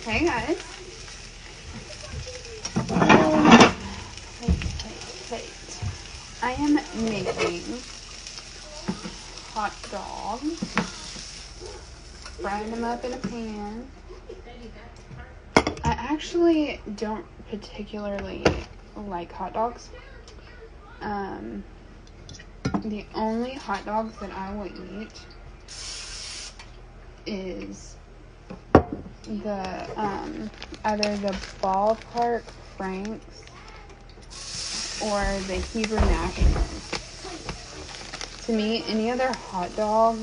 Hey guys. Plate. I am making hot dogs. Frying them up in a pan. I actually don't particularly like hot dogs. The only hot dogs that I will eat is the either the Ballpark Franks or the Hebrew Nationals. To me, any other hot dog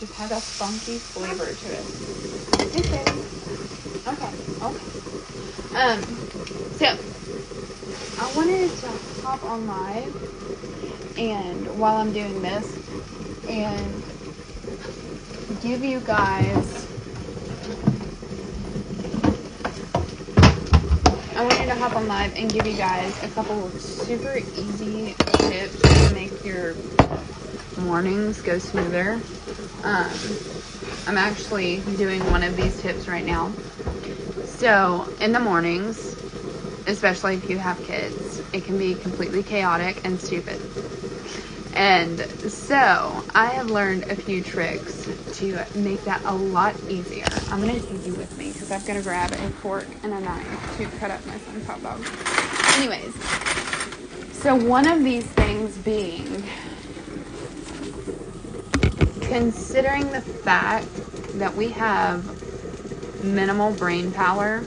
just has a funky flavor to it. Hey, baby. Okay. So I wanted to hop on live, and while I'm doing this, and give you guys. I wanted to hop on live and give you guys a couple of super easy tips to make your mornings go smoother. I'm actually doing one of these tips right now. So in the mornings, especially if you have kids, it can be completely chaotic and stupid. And so I have learned a few tricks to make that a lot easier. I'm going to take you with me because I've got to grab a fork and a knife to cut up my son's hot dog. Anyways, so one of these things being, considering the fact that we have minimal brain power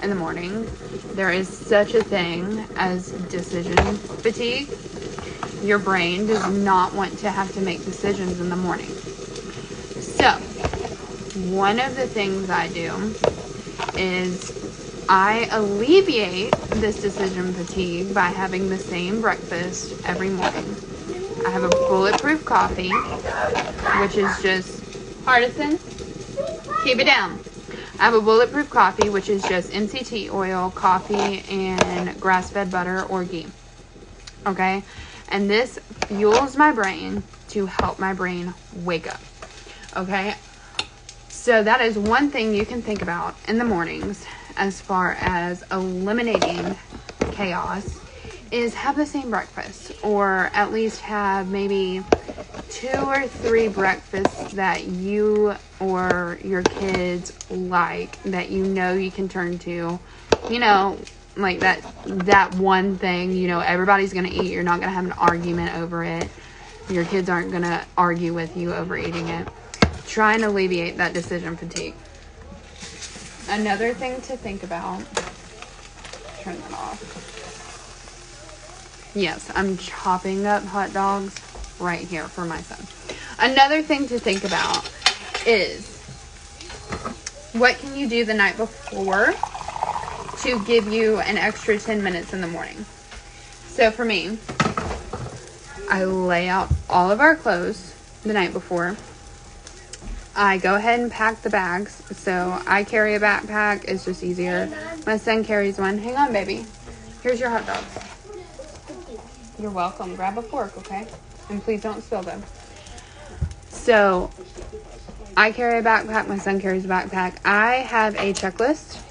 in the morning, there is such a thing as decision fatigue. Your brain does not want to have to make decisions in the morning. So, one of the things I do is I alleviate this decision fatigue by having the same breakfast every morning. I have a bulletproof coffee, which is just Hardison. Keep it down. I have a bulletproof coffee, which is just MCT oil, coffee, and grass-fed butter or ghee. Okay? And this fuels my brain to help my brain wake up. Okay? So that is one thing you can think about in the mornings as far as eliminating chaos, is have the same breakfast, or at least have maybe 2 or 3 breakfasts that you or your kids like, that you know you can turn to, you know, like that one thing, you know, everybody's going to eat. You're not going to have an argument over it. Your kids aren't going to argue with you over eating it. Try and alleviate that decision fatigue. Another thing to think about, turn that off. Yes, I'm chopping up hot dogs right here for my son. Another thing to think about is, what can you do the night before to give you an extra 10 minutes in the morning? So for me, I lay out all of our clothes the night before. I go ahead and pack the bags. So I carry a backpack. It's just easier. My son carries one. Hang on, baby. Here's your hot dogs. You're welcome. Grab a fork, okay? And please don't spill them. So I carry a backpack. My son carries a backpack. I have a checklist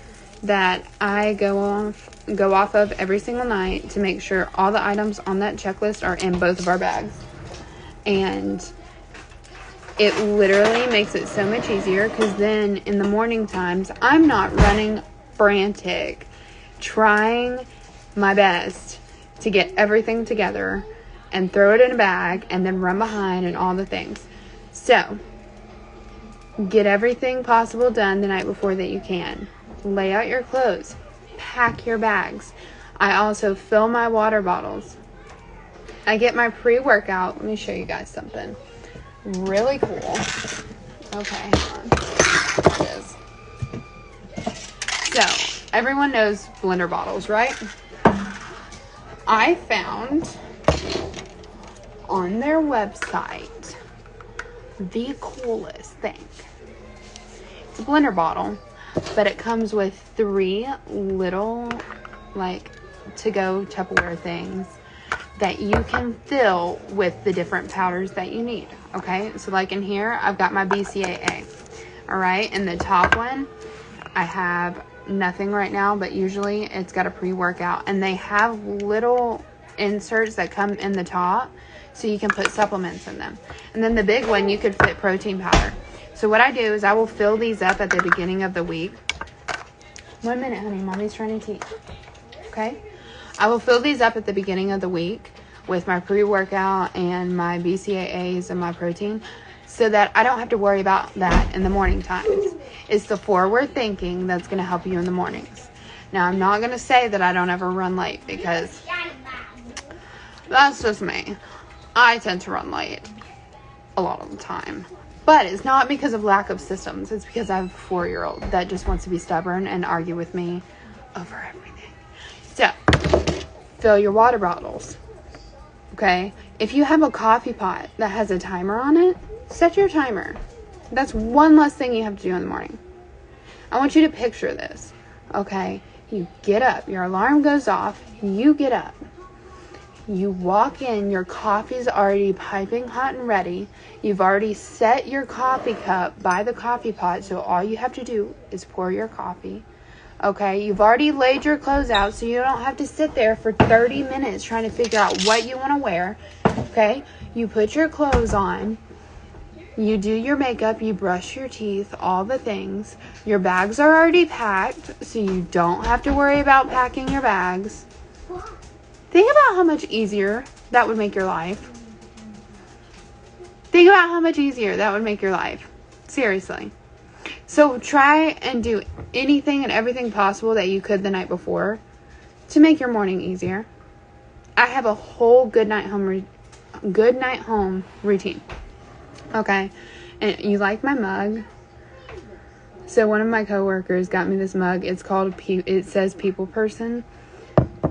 that I go off of every single night to make sure all the items on that checklist are in both of our bags. And it literally makes it so much easier, because then in the morning times, I'm not running frantic, trying my best to get everything together and throw it in a bag and then run behind and all the things. So, get everything possible done the night before that you can. Lay out your clothes. Pack your bags. I also fill my water bottles. I get my pre-workout. Let me show you guys something really cool. Okay, hang on. There it is. So, everyone knows blender bottles, right? I found on their website the coolest thing. It's a blender bottle, but it comes with 3 little, like, to-go Tupperware things that you can fill with the different powders that you need. Okay, so like in here, I've got my BCAA. All right, and the top one, I have nothing right now, but usually it's got a pre-workout, and they have little inserts that come in the top so you can put supplements in them. And then the big one, you could fit protein powder. So what I do is I will fill these up at the beginning of the week. 1 minute, honey. Mommy's trying to teach. Okay? I will fill these up at the beginning of the week with my pre-workout and my BCAAs and my protein, so that I don't have to worry about that in the morning times. It's the forward thinking that's going to help you in the mornings. Now, I'm not going to say that I don't ever run late, because that's just me. I tend to run late a lot of the time. But it's not because of lack of systems. It's because I have a 4-year-old that just wants to be stubborn and argue with me over everything. So, fill your water bottles. Okay? If you have a coffee pot that has a timer on it, set your timer. That's one less thing you have to do in the morning. I want you to picture this. Okay? You get up. Your alarm goes off. You get up. You walk in, your coffee's already piping hot and ready. You've already set your coffee cup by the coffee pot, so all you have to do is pour your coffee. Okay, you've already laid your clothes out, so you don't have to sit there for 30 minutes trying to figure out what you want to wear. Okay, you put your clothes on. You do your makeup, you brush your teeth, all the things. Your bags are already packed, so you don't have to worry about packing your bags. Think about how much easier that would make your life. Think about how much easier that would make your life. Seriously. So try and do anything and everything possible that you could the night before to make your morning easier. I have a whole good night home routine. Okay. And you like my mug? So one of my coworkers got me this mug. It's called, it says people person.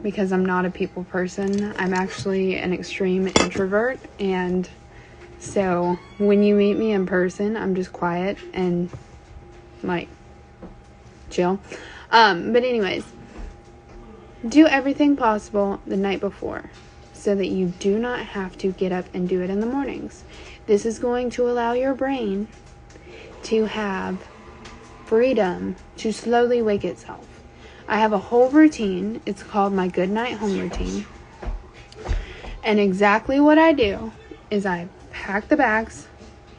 Because I'm not a people person. I'm actually an extreme introvert, and so when you meet me in person, I'm just quiet and like chill. But anyways, do everything possible the night before so that you do not have to get up and do it in the mornings. This is going to allow your brain to have freedom to slowly wake itself. I have a whole routine. It's called my good night home routine. And exactly what I do is I pack the bags,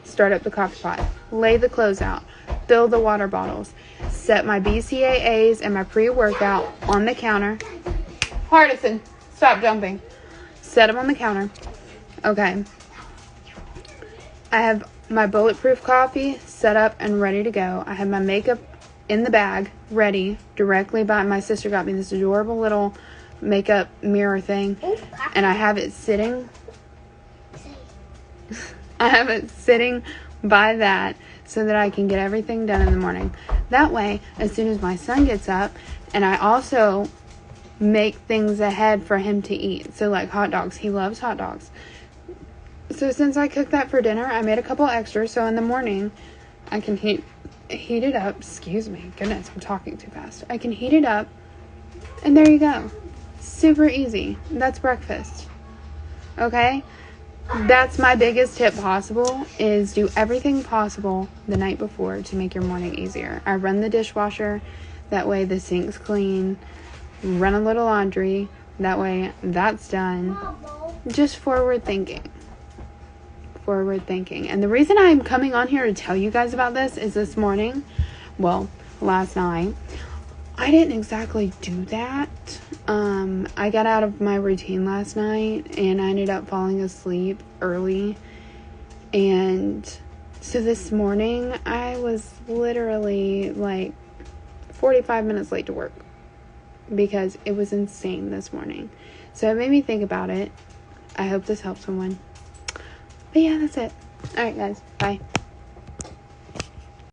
start up the coffee pot, lay the clothes out, fill the water bottles, set my BCAAs and my pre-workout on the counter. Hardison, stop jumping. Set them on the counter. Okay. I have my bulletproof coffee set up and ready to go. I have my makeup in the bag, ready, directly by, my sister got me this adorable little makeup mirror thing, and I have it sitting, by that so that I can get everything done in the morning. That way, as soon as my son gets up, and I also make things ahead for him to eat. So like hot dogs, he loves hot dogs. So since I cooked that for dinner, I made a couple extras, so in the morning, I can heat it up. Excuse me. Goodness, I'm talking too fast. I can heat it up, and there you go. Super easy. That's breakfast. Okay? That's my biggest tip possible, is do everything possible the night before to make your morning easier. I run the dishwasher. That way the sink's clean. Run a little laundry. That way that's done. Just forward thinking. And the reason I'm coming on here to tell you guys about this is this morning, well, last night, I didn't exactly do that. I got out of my routine last night, and I ended up falling asleep early. And so this morning, I was literally like 45 minutes late to work because it was insane this morning. So it made me think about it. I hope this helps someone. But yeah, that's it. Alright guys, bye.